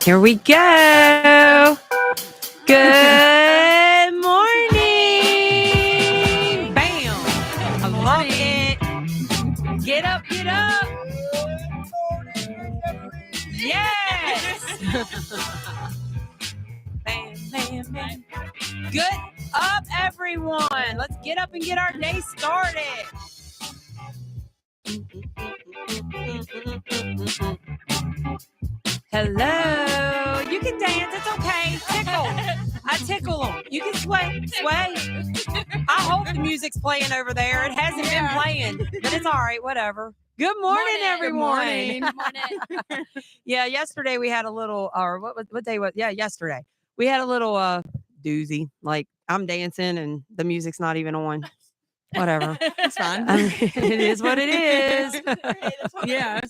Here we go. Good morning. Bam. I love it. Get up, get up. Yes. Bam, bam, bam. Good up, everyone. Let's get up and get our day started. Hello. You can dance. It's okay. Tickle. I tickle them. You can sway. I hope the music's playing over there. It hasn't been playing, but it's all right. Whatever. Good morning, everyone. Good morning. Yeah, yesterday we had a little, or what day was? Yeah, yesterday we had a little doozy. Like I'm dancing and the music's not even on. Whatever. It's fine. I mean, it is what it is. Yeah.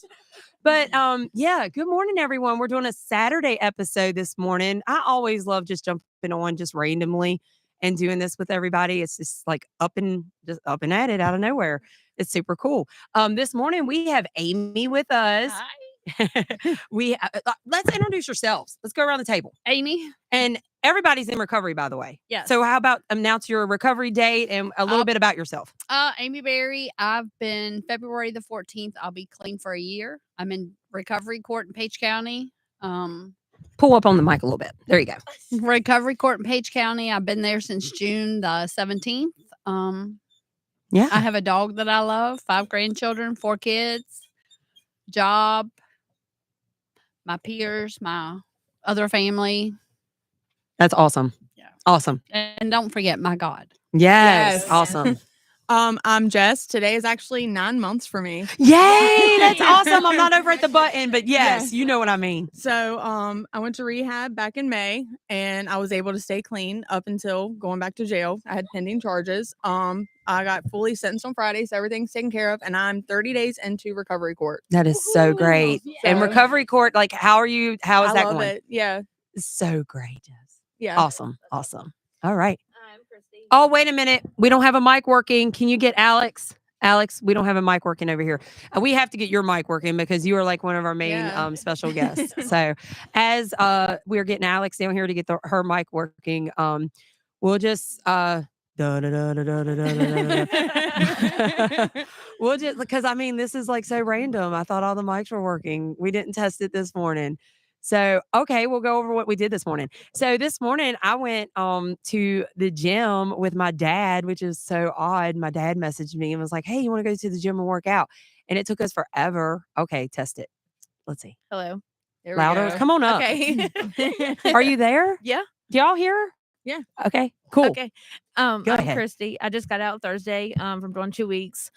But yeah, good morning, everyone. We're doing a Saturday episode this morning. I always love just jumping on just randomly and doing this with everybody. It's just like up and at it out of nowhere. It's super cool. This morning we have Amy with us. Hi. Let's introduce yourselves. Let's go around the table. Amy. And everybody's in recovery, by the way. Yes. So how about announce your recovery date and a little bit about yourself? Amy Berry. I've been February the 14th. I'll be clean for a year. I'm in recovery court in Page County. Pull up on the mic a little bit. There you go. Recovery court in Page County. I've been there since June the 17th. Yeah. I have a dog that I love, 5 grandchildren, 4 kids, job, my peers, my other family. That's awesome. Yeah. Awesome. And don't forget my God. Yes. Yes. Awesome. I'm Jess. Today is actually 9 months for me. Yay. That's awesome. I'm not over at the button, but yes, you know what I mean. So I went to rehab back in May and I was able to stay clean up until going back to jail. I had pending charges. I got fully sentenced on Friday, so everything's taken care of, and I'm 30 days into recovery court. That is so great. And So- recovery court, like, how are you? How is I that love going? it. Yeah. So great, Jess. Yeah. Awesome. Awesome. All right. I'm Christi. Oh, wait a minute. We don't have a mic working. Can you get Alex? Alex, we don't have a mic working over here. We have to get your mic working because you are like one of our main Yeah. special guests. So as we're getting Alex down here to get her mic working, we'll just we'll just, because I mean, this is like so random. I thought all the mics were working. We didn't test it this morning. So, okay, we'll go over what we did this morning. So this morning I went to the gym with my dad, which is so odd. My dad messaged me and was like, "Hey, you want to go to the gym and work out?" And it took us forever. Okay, test it. Let's see. Hello. There we Louder. go. Come on up. Okay. Are you there? Yeah. Do y'all hear? Yeah. Okay, cool. Okay. I'm ahead. Christi. I just got out Thursday from doing 2 weeks.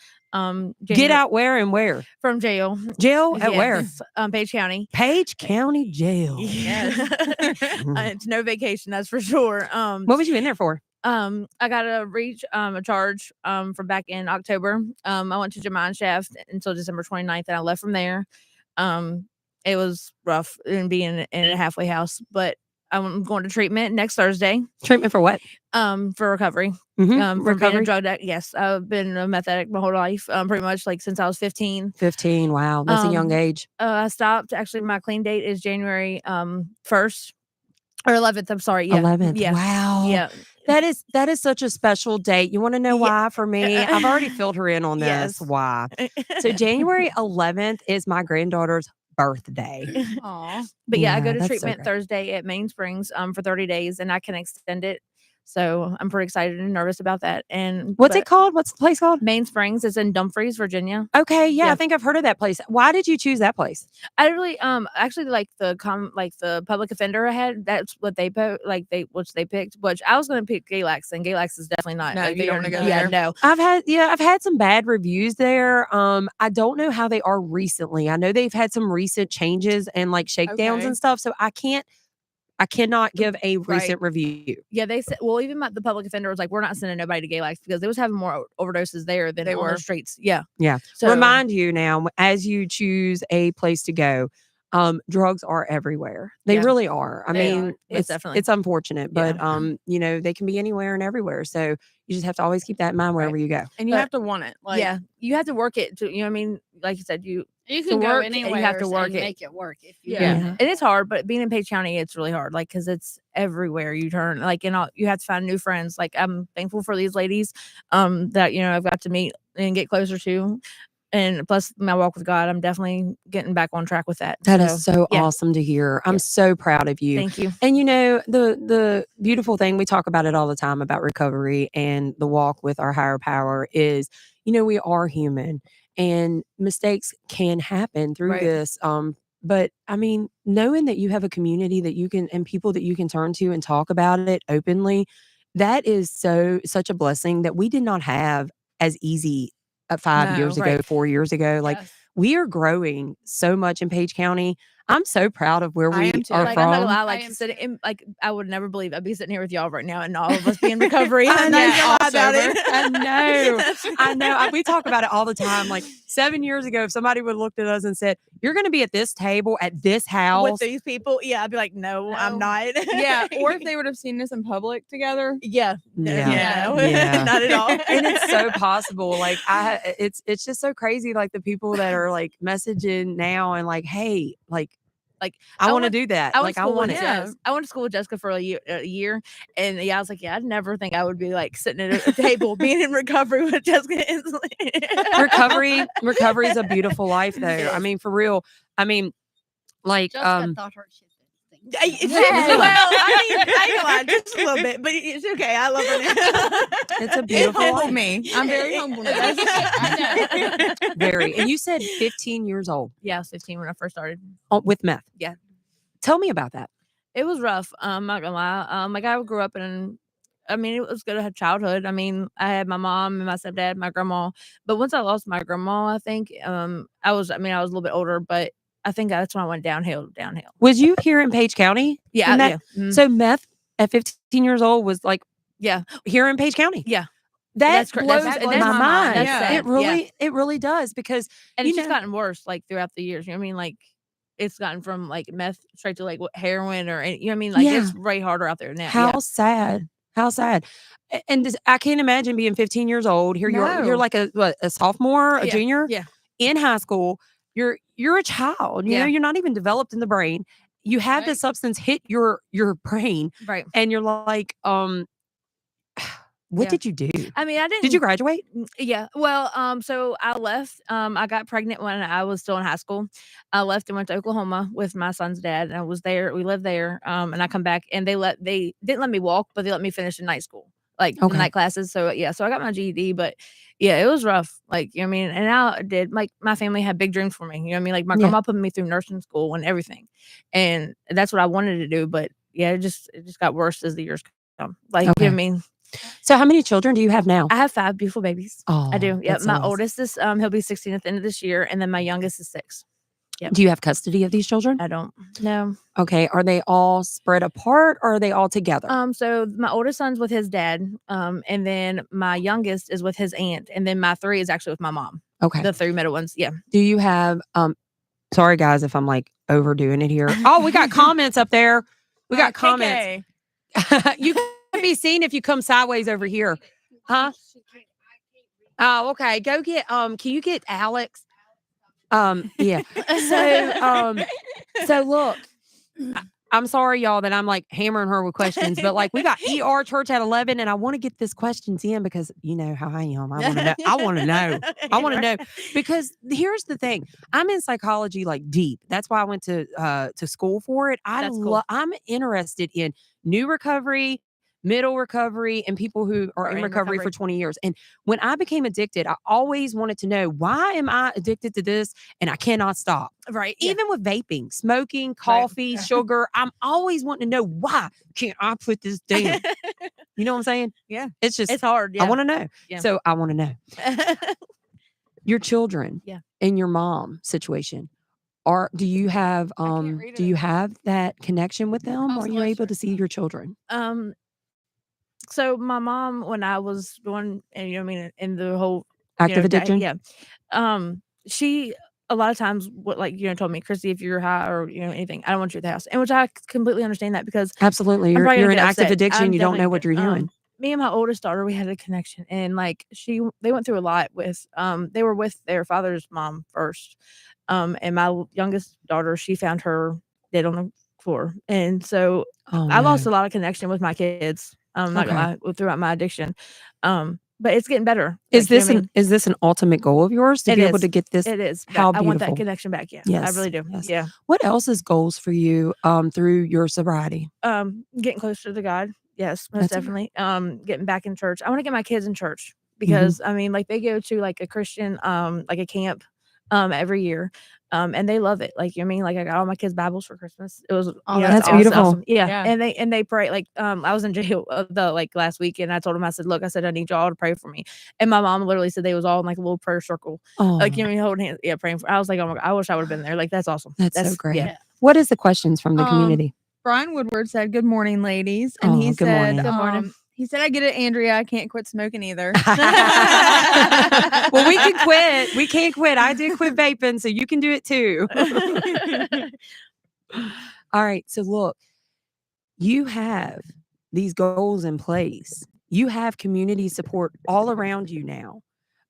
Get out where and where? from jail. Jail at where? Yes, Page County. Page County Jail. Yes. It's no vacation, that's for sure. What was you in there for? I got a charge from back in October. I went to Mine Shaft until December 29th, and I left from there. It was rough and being in a halfway house, but I'm going to treatment next Thursday. Treatment for what? For recovery. Mhm. From being a drug addict. Yes, I've been a meth addict my whole life. Pretty much like since I was 15. 15. Wow. That's a young age. I stopped. Actually, my clean date is January 1st or 11th. I'm sorry. Yeah. 11th. Yeah. Wow. Yeah. That is such a special date. You want to know why for me? I've already filled her in on this. Yes. Why? So January 11th is my granddaughter's birthday. Aw. But yeah, I go to that's so treatment great. Thursday at Main Springs for 30 days, and I can extend it. So I'm pretty excited and nervous about that. And What's it called? What's the place called? Main Springs is in Dumfries, Virginia. Okay, yeah, Yeah. I think I've heard of that place. Why did you choose that place? I really actually like the public offender I had. That's what they which they picked. Which I was going to pick Galax, and Galax is definitely not. No, like, you they don't are- wanna go Yeah, there. no. I've had some bad reviews there. I don't know how they are recently. I know they've had some recent changes and like shakedowns Okay. and stuff. So I cannot give a Right. recent review. Yeah, they said. Well, even the public offender was like, "We're not sending nobody to Galax because they was having more overdoses there than They on were. the streets." Yeah, Yeah. So Remind you now, as you choose a place to go, drugs are everywhere. They Yeah. really are. I They mean, are. Most it's definitely. it's unfortunate, but they can be anywhere and everywhere. So you just have to always keep that in mind wherever you go. And you But- have to want it. Like, yeah, you have to work it. You know what I mean? Like you said, You to can go work, anywhere you have to work and it. make it work if you Yeah. want Yeah. it. And it's hard, but being in Page County, it's really hard. Like, cause it's everywhere you turn. Like, and all, you have to find new friends. Like, I'm thankful for these ladies, that I've got to meet and get closer to. And plus my walk with God, I'm definitely getting back on track with that. That is so yeah. awesome to hear. I'm Yeah. so proud of you. Thank you. And the beautiful thing, we talk about it all the time about recovery and the walk with our higher power is, we are human and mistakes can happen through Right. this. But I mean, knowing that you have a community that you can and people that you can turn to and talk about it openly, that is such a blessing that we did not have as easy 5 No, years ago, right. 4 years ago. Like Yes. we are growing so much in Page County. I'm so proud of where I we am too. are Like, I'm not gonna from. lie, I like am sitting too. in, like I would never believe I'd be sitting here with y'all right now and all of us be in recovery. I I'm not know. even gonna lie All about sober. it. I know. I know. We talk about it all the time. Like 7 years ago, if somebody would have looked at us and said, "You're going to be at this table at this With house," these people, yeah, I'd be like, no, I'm No. not. Yeah. Or if they would have seen us in public together. yeah, no, Yeah. no, Yeah. not at all. and it's so possible. Like it's just so crazy. Like the people that are like messaging now and like, hey, like I want to went- do that. I Like went to I school want with it. Yeah. Jess. I went to school with Jessica for a year, and I was like, yeah, I'd never think I would be like sitting at a table being in recovery with Jessica. Recovery is a beautiful life, though. It I is. mean, for real. I mean, like Jessica thought her shit. Well, I mean, I ain't gonna lie, just a little bit, but it's okay. I love her now. it's a It beautiful humbled life. me. I'm very humble now. I know. Very. And you said 15 years old Yeah, I was 15 when I first started. with meth. Yeah. Tell me about that. It was rough. Not gonna lie. Like I grew up in. I mean, it was good to have childhood. I mean, I had my mom and my stepdad, my grandma. But once I lost my grandma, I think I was a little bit older, but I think that's when I went downhill. Was you here in Page County? Yeah, when that- yeah. Mhm. So meth at 15 years old was like Yeah. here in Page County. Yeah. That blows That's my my mind. That's Yeah. sad. It really does because And you it's just know- gotten worse like throughout the years. You know what I mean? Like it's gotten from like meth straight to like heroin or you know what I mean? Like Yeah. it's way harder out there now. how sad. How sad. And I can't imagine being 15 years old. Here you are. You're No. like a sophomore, a Yeah. junior Yeah. in high school. You're a child. You Yeah. know, you're not even developed in the brain. You have the Right. substance hit your brain Right. and you're like, what Yeah. did you do? I mean, I didn't. Did you graduate? Yeah. Well, so I left. I got pregnant when I was still in high school. I left and went to Oklahoma with my son's dad, and I was there. We lived there. And I come back, and they didn't let me walk, but they let me finish in night school, like Okay. night classes. So yeah, so I got my GED, but yeah, it was rough. Like you know what I mean, and I did like my family had big dreams for me. You know what I mean? Like my Yeah. grandma put me through nursing school and everything, and that's what I wanted to do. But yeah, it just got worse as the years come. Like you know Okay. what I mean? So how many children do you have now? I have 5 beautiful babies. Oh, I do. Yeah. that's My awesome. oldest is he'll be 16 at the end of this year, and then my youngest is 6. Do you have custody of these children? I don't know. Okay. Are they all spread apart or are they all together? So my oldest son's with his dad, and then my youngest is with his aunt, and then my 3 is actually with my mom. Okay. The 3 middle ones. Yeah. Do you have sorry guys if I'm like overdoing it here. Oh, we got comments up there. We got comments. You can be seen if you come sideways over here. Huh? Oh, okay. Go get can you get Alex? Yeah. So look, I'm sorry, y'all, that I'm like hammering her with questions, but like we got ER church at 11, and I want to get this questions in because you know how I am. I want to know. I want to know. I want to know because here's the thing. I'm in psychology like deep. That's why I went to school for it. That's cool. I'm interested in new recovery, middle recovery, and people who are in recovery for 20 years. And when I became addicted, I always wanted to know, why am I addicted to this and I cannot stop? Right. Yeah. Even with vaping, smoking, coffee, sugar, I'm always wanting to know, why can't I put this down? You know what I'm saying? Yeah. It's just, It's hard. Yeah. I want to know. Yeah. So I want to know. Your children Yeah. and your mom situation. Do you have read do it. you have that connection with them? Oh, Are you bless able her. to see your children? So my mom, when I was doing, and you know what I mean, in the whole Active addiction? yeah. She a lot of times told me, Christy, if you're high or anything, I don't want you at the house. And which I completely understand that because Absolutely. I'm You're probably gonna in get active upset. addiction. I'm You don't know definitely what you're gonna- doing. Me and my oldest daughter, we had a connection, and like they went through a lot with they were with their father's mom first, And my youngest daughter, she found her dead on the floor, and so Oh, I lost no. a lot of connection with my kids. Not Okay. gonna lie, throughout my addiction. But it's getting better. Is Like, you know this what I mean? is this an ultimate goal of yours to It be able is. to get this? It is. How I want that beautiful. connection back. Yeah, I Yes. really do. Yes. Yeah. What else is goals for you through your sobriety? Getting closer to God. Yes, most That's a definitely. Getting back in church. I want to get my kids in church Mhm. because I mean, like they go to like a Christian, like a camp, every year. And they love it. Like, you know what I mean? Like I got all my kids Bibles for Christmas. It was, Oh, you know, that's That's it was beautiful. awesome. Yeah. Yeah. And they pray. Like, I was in jail like last week, and I told them, I said, look, I said, I need y'all to pray for me. And my mom literally said they was all in like a little prayer circle. Oh, Like, you know what I mean, holding hands, yeah, praying for. I was like, oh my God, I wish I would have been there. Like, that's awesome. that's so great. Yeah. What is the questions from the Um, community? Brian Woodward said, "Good morning, ladies," and Oh, he good said, morning. Good morning. He said, "I get it, Andrea. I can't quit smoking either." Well, we can quit. We can't quit. I did quit vaping, so you can do it too. All right. So look, you have these goals in place. You have community support all around you now.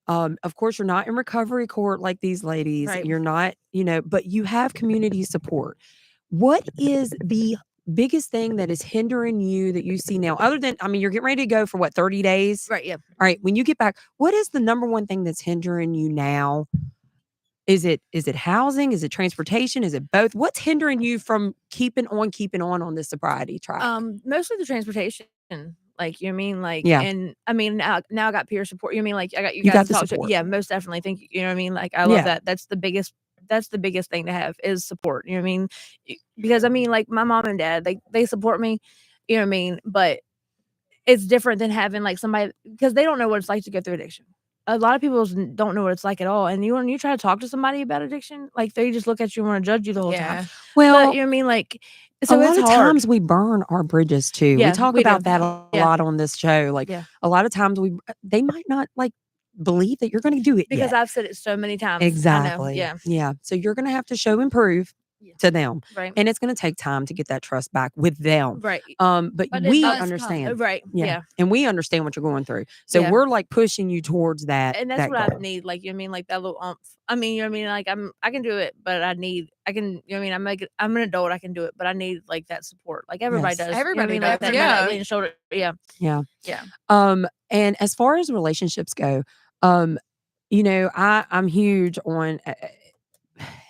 Of course, you're not in recovery court like these ladies. Right. You're not, but you have community support. What is the biggest thing that is hindering you that you see now? Other than, I mean, you're getting ready to go for what, 30 days? Right. Yeah. All right. When you get back, what is the number one thing that's hindering you now? Is it housing? Is it transportation? Is it both? What's hindering you from keeping on this sobriety track? Mostly the transportation. Like, you know what I mean? Like, Yeah. and I mean, now I got peer support. You know what I mean? Like, I got you You guys got to the talk to. support. Yeah, most definitely. Thank you. You know what I mean? Like, I love Yeah. that. That's the biggest thing to have is support. You know what I mean? Because I mean, like my mom and dad, they support me, you know what I mean? But it's different than having like somebody, because they don't know what it's like to go through addiction. A lot of people don't know what it's like at all. And when you try to talk to somebody about addiction, like they just look at you and want to judge you the whole time. Well, But you know what I mean? Like, so a it's lot of hard. times we burn our bridges too. Yeah, We talk we do. about that a Yeah. lot on this show. Like Yeah. a lot of times they might not like believe that you're going to do it Because yet. I've said it so many times. Exactly. I know. Yeah. Yeah. So you're going to have to show and prove Yeah. to them. Right. And it's going to take time to get that trust back with them. Right. But But it we does come. understand. Right. Yeah. And we understand what you're going through. So Yeah. we're like pushing you towards that. And that's that what I goal. need. Like, you know what I mean? Like that little umph. I mean, you know what I mean? Like I can do it, but I can, you know what I mean? I'm an adult, I can do it, but I need like that support. Like everybody Yes. does. You know what I Everybody mean? Like does, that, yeah. that lean shoulder. Yeah. Yeah. Yeah. And as far as relationships go, I'm huge on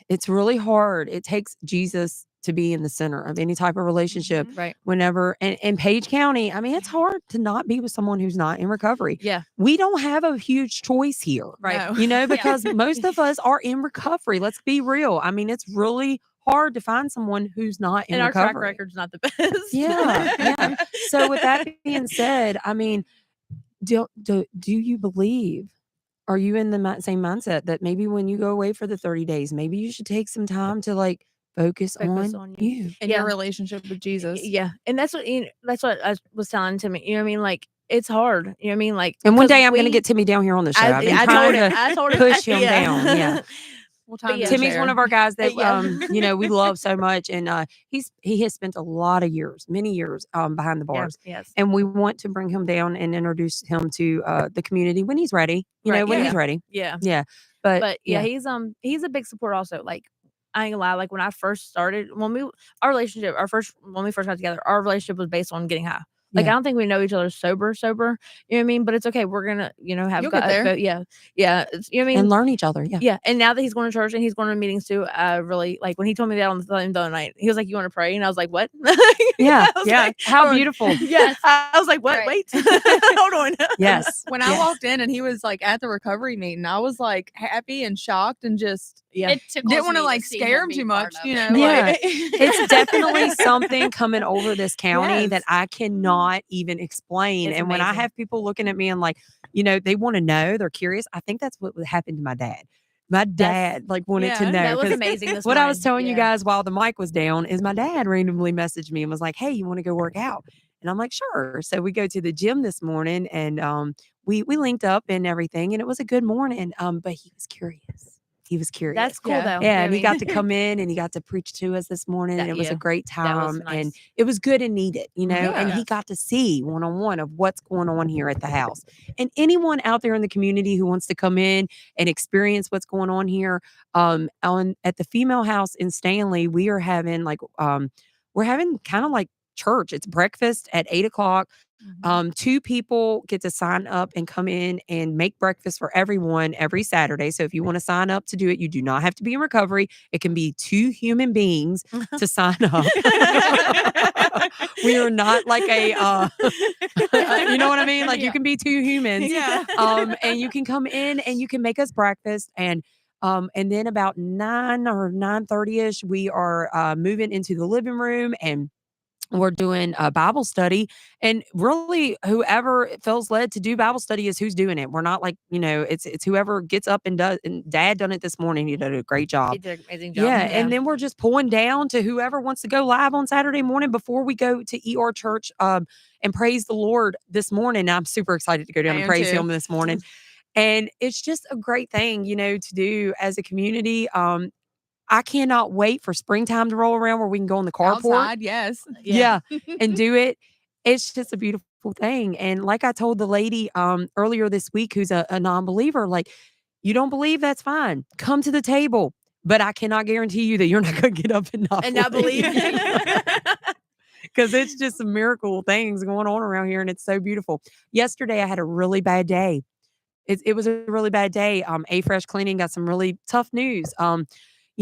it's really hard. It takes Jesus to be in the center of any type of relationship. Right. Whenever and in Page County, I mean, it's hard to not be with someone who's not in recovery. Yeah. We don't have a huge choice here. Right. No. Because most of us are in recovery. Let's be real. I mean, it's really hard to find someone who's not in And our recovery. track record's not the best. Yeah. So with that being said, I mean, do you believe? Are you in the same mindset that maybe when you go away for the 30 days, maybe you should take some time to like focus on you? In your relationship with Jesus. Yeah. And that's what I was telling Timmy. You know what I mean? Like it's hard. You know what I mean? Like, And one 'cause day I'm going to we- get Timmy down here on the show. I've been I trying told him. to I told him. push him down. Yeah. Well, But time yeah. to Timmy's share. one of our guys that Yeah. we love so much, and he has spent a lot of years, many years, behind the bars, Yes. and we want to bring him down and introduce him to the community when he's ready. Right, When yeah. he's ready. Yeah. Yeah, But yeah, he's a big support also. Like I ain't gonna lie, like when I first started, when we first got together, our relationship was based on getting high. Like Yeah. I don't think we know each other sober. You know what I mean? But it's okay. We're gonna, have You'll get there. yeah. It's, you know what I mean? and learn each other. Yeah. Yeah, and now that he's going to church and he's going to meetings too, I really like when he told me that on the phone the other night. He was like, "You want to pray?" And I was like, "What?" Yeah, I was yeah. like, How "Oh, beautiful. Yes, I was like, "What? Right. Wait, hold on." Yes. When I Yes. walked in and he was like at the recovery meeting, I was like happy and shocked and just Yeah, It tickles didn't want me to like see scare him be too part much, of you it. know. Yeah. Like, It's definitely something coming over this county Yes. that I cannot even explain. It's And when I amazing. have people looking at me and like, they want to know, they're curious. I think that's what happened to my dad. My dad like wanted to Yeah. know. that was 'cause amazing. This what I was morning. telling you Yeah. guys while the mic was down is my dad randomly messaged me and was like, "Hey, you want to go work out?" And I'm like, "Sure." So we go to the gym this morning and we linked up and everything, and it was a good morning. But he was curious. he was curious. That's cool Yeah. though. Yeah, I and he mean, got to come in and he got to preach to us this morning. That- And it was a yeah, great that was time. And nice. it was good and needed, you know, and he Yes. got to see one-on-one of what's going on here at the house. And anyone out there in the community who wants to come in and experience what's going on here, at the female house in Stanley, we are having we're having kind of like church. It's breakfast at 8:00. 2 people get to sign up and come in and make breakfast for everyone every Saturday. So if you want to sign up to do it, you do not have to be in recovery. It can be 2 human beings to sign up. We are not like a, you know what I mean? Like you can be 2 humans. Yeah. And you can come in and you can make us breakfast. And then about 9 or 9:30ish, we are moving into the living room and we're doing a Bible study. And really, whoever feels led to do Bible study is who's doing it. We're not like, it's whoever gets up and does. And Dad done it this morning. He did a great job. He did an amazing job. Yeah. And then we're just pulling down to whoever wants to go live on Saturday morning before we go to ER Church and praise the Lord this morning. I'm super excited to go down I and am praise too. Him this morning. And it's just a great thing, to do as a community. I cannot wait for springtime to roll around where we can go in the carport. Outside, yes. Yeah. And do it. It's just a beautiful thing. And like I told the lady earlier this week who's a non-believer, like, you don't believe, that's fine. Come to the table. But I cannot guarantee you that you're not going to get up and not believe. Because it's just some miracle things going on around here and it's so beautiful. Yesterday I had a really bad day. It was a really bad day. A Fresh Cleaning got some really tough news. One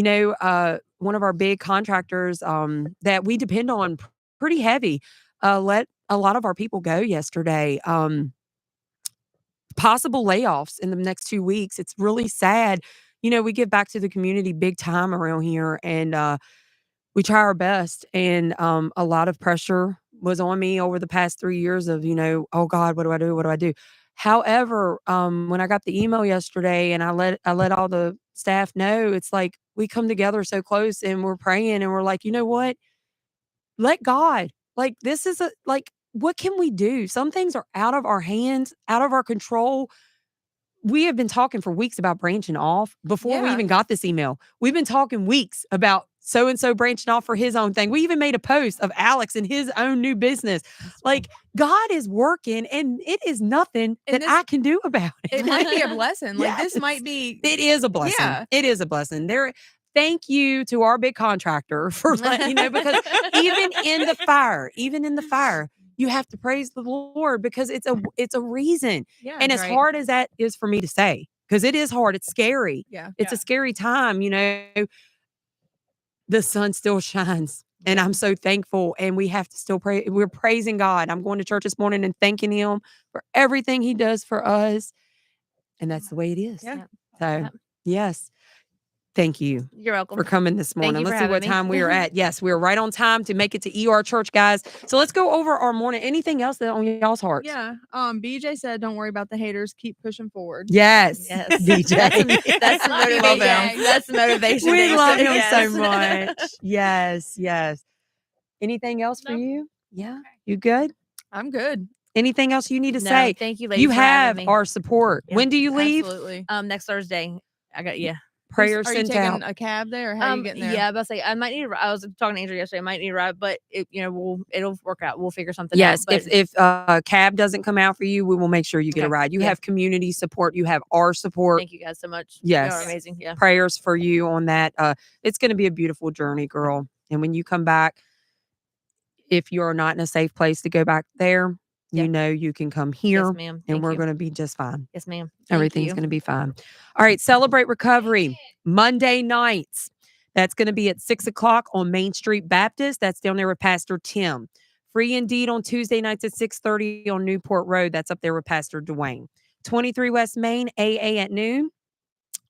of our big contractors that we depend on pretty heavy let a lot of our people go yesterday. Possible layoffs in the next 2 weeks. It's really sad. We give back to the community big time around here, and we try our best. And a lot of pressure was on me over the past 3 years of, oh God, what do I do? What do I do? However, when I got the email yesterday and I let all the staff know, it's like we come together so close and we're praying and we're like, you know what? Let God. Like this is what can we do? Some things are out of our hands, out of our control. We have been talking for weeks about branching off before we Yeah. even got this email. We've been talking weeks about so and so branching off for his own thing. We even made a post of Alex and his own new business. Like God is working, and it is nothing And that I can do about it. It might be a blessing. Like this Yes. might be. It is a blessing. Yeah. It is a blessing. Thank you to our big contractor for letting because even in the fire, you have to praise the Lord because it's a reason. Yeah. And as right. hard as that is for me to say, because it is hard, it's scary. Yeah. It's a scary time, the sun still shines. And I'm so thankful. And we have to still pray. We're praising God. I'm going to church this morning and thanking Him for everything He does for us. And that's the way it is. Yeah. So, yes. Thank you You're welcome. for coming this morning. you for Let's see what having me. time we are at. Yes, we are right on time to make it to ER Church, guys. So let's go over our morning. Anything else that on y'all's hearts? Yeah. BJ said, "Don't worry about the haters. Keep pushing forward." Yes. Yes. DJ. That's the Love motivation. him. That's the motivation. We there. love him Yes. so much. Yes. Anything else for No. you? Yeah. You good? I'm good. Anything else you need to No, say? thank you, ladies. You for have having me. our support. Yeah, When do you leave? Absolutely. Next Thursday. I got Prayers Are you sent taking out. a cab there, or how are you getting there? Yeah, but I might need. I was talking to Andrea yesterday. I might need a ride, but it'll work out. We'll figure something Yes, out. But if cab doesn't come out for you, we will make sure you get a Okay, ride. You yeah. have community support. You have our support. thank you guys so much. Yes. You're amazing. Yeah. Prayers for you on that. It's going to be a beautiful journey, girl. And when you come back, if you're not in a safe place to go back there, Yeah. you can come here, Yes, ma'am. and Thank we're you. going to be just fine. Yes, ma'am. Thank Everything's you. going to be fine. All right, Celebrate Recovery Monday nights. That's going to be at 6:00 on Main Street Baptist. That's down there with Pastor Tim. Free Indeed on Tuesday nights at 6:30 on Newport Road. That's up there with Pastor Dwayne. 23 West Main, AA at noon.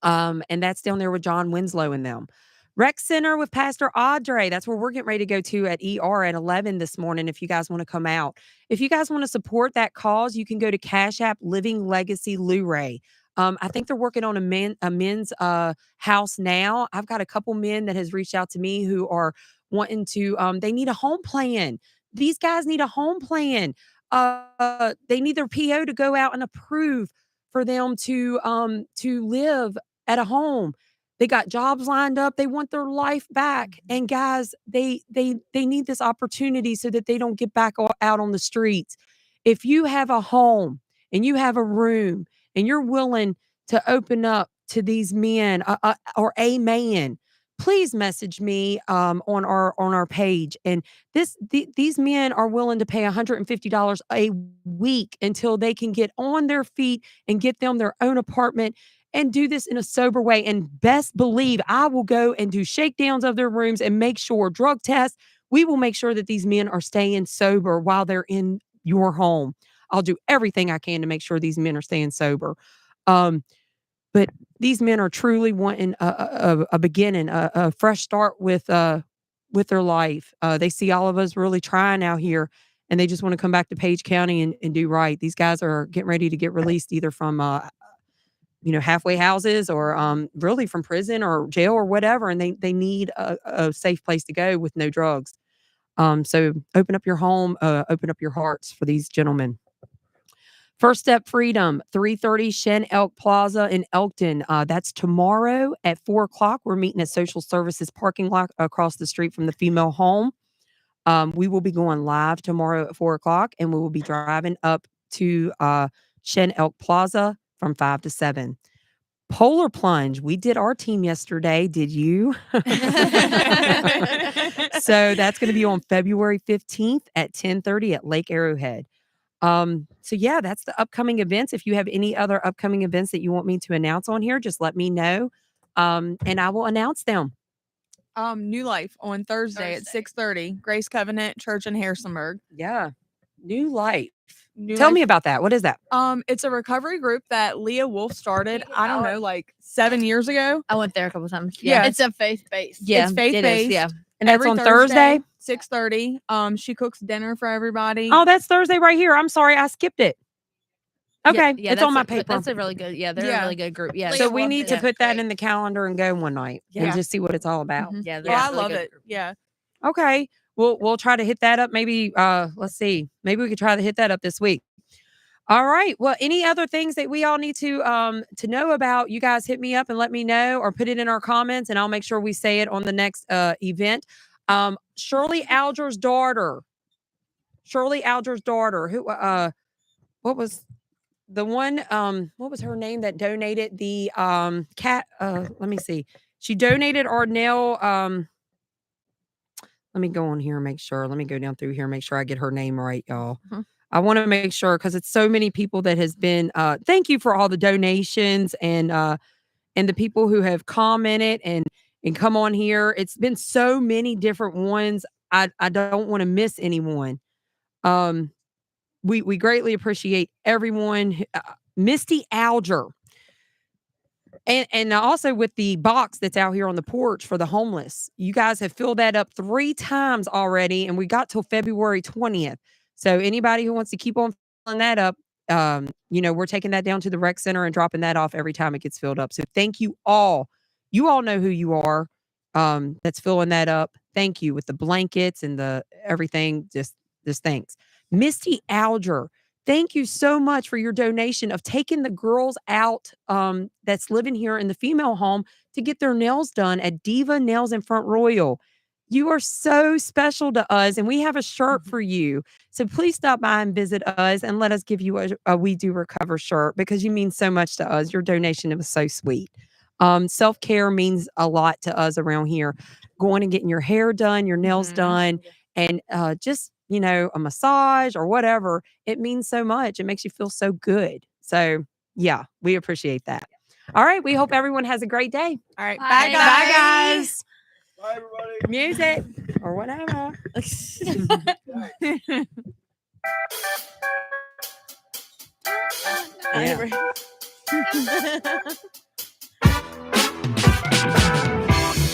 And that's down there with John Winslow and them. Rec Center with Pastor Audrey. That's where we're getting ready to go to at ER at 11 this morning if you guys want to come out. If you guys want to support that cause, you can go to Cash App Living Legacy Luray. I think they're working on a men's house now. I've got a couple men that has reached out to me who are wanting to, they need a home plan. These guys need a home plan. They need their PO to go out and approve for them to live at a home. They got jobs lined up. They want their life back. And guys, they need this opportunity so that they don't get back out on the streets. If you have a home and you have a room and you're willing to open up to these men or a man, please message me on our page. And these men are willing to pay $150 a week until they can get on their feet and get them their own apartment and do this in a sober way. And best believe I will go and do shakedowns of their rooms and make sure drug tests. We will make sure that these men are staying sober while they're in your home. I'll do everything I can to make sure these men are staying sober. But these men are truly wanting a beginning, a fresh start with their life. They see all of us really trying out here, and they just want to come back to Page County and do right. These guys are getting ready to get released either from halfway houses or really from prison or jail or whatever, and they need a safe place to go with no drugs. So open up your home, open up your hearts for these gentlemen. First Step Freedom, 330 Shen Elk Plaza in Elkton. That's tomorrow at 4:00. We're meeting at Social Services parking lot across the street from the female home. We will be going live tomorrow at 4:00, and we will be driving up to Shen Elk Plaza from 5 to 7. Polar Plunge. We did our team yesterday. Did you? So that's going to be on February 15th at 10:30 at Lake Arrowhead. So yeah, that's the upcoming events. If you have any other upcoming events that you want me to announce on here, just let me know. And I will announce them. New Life on Thursday at 6:30, Grace Covenant Church in Harrisonburg. Yeah. New Life. New Tell Life. me about that. What is that? It's a recovery group that Leah Wolf started, I don't know, like 7 years ago. I went there a couple times. Yeah. It's a faith-based. Yeah, It's it is, faith-based. yeah. And that's Every on Thursday? 6:30. She cooks dinner for everybody. Oh, that's Thursday right here. I'm sorry. I skipped it. Okay. Yeah, it's on my but paper. That's a really good. Yeah, they're Yeah. a really good group. Yeah. So we need to yeah. put that in the calendar and go one night and Yeah. just see what it's all about. Mhm. Yeah, Oh, they're I really love good it. group. Yeah. Okay. We'll try to hit that up. Maybe let's see. Maybe we could try to hit that up this week. All right. Well, any other things that we all need to know about, you guys hit me up and let me know or put it in our comments and I'll make sure we say it on the next event. Shirley Alger's daughter, who what was the one what was her name that donated the cat let me see. She donated our nail let me go on here and make sure. Let me go down through here and make sure I get her name right, y'all. Mhm. I want to make sure because it's so many people that has been thank you for all the donations and the people who have commented and come on here. It's been so many different ones. I don't want to miss anyone. We greatly appreciate everyone. Misty Alger. And also with the box that's out here on the porch for the homeless, you guys have filled that up 3 times already, and we got till February 20th. So anybody who wants to keep on filling that up, we're taking that down to the rec center and dropping that off every time it gets filled up. So thank you all. You all know who you are. That's filling that up. Thank you with the blankets and the everything. Just thanks. Misty Alger. Thank you so much for your donation of taking the girls out that's living here in the female home to get their nails done at Diva Nails in Front Royal. You are so special to us, and we have a shirt for you. So please stop by and visit us and let us give you a We Do Recover shirt because you mean so much to us. Your donation was so sweet. Self-care means a lot to us around here. Going and getting your hair done, your nails done, and just a massage or whatever, it means so much. It makes you feel so good. So, yeah, we appreciate that. All right. We hope everyone has a great day. All right. Bye, Bye, guys. Bye, guys. Bye, everybody. Music or whatever. Yeah. Yeah.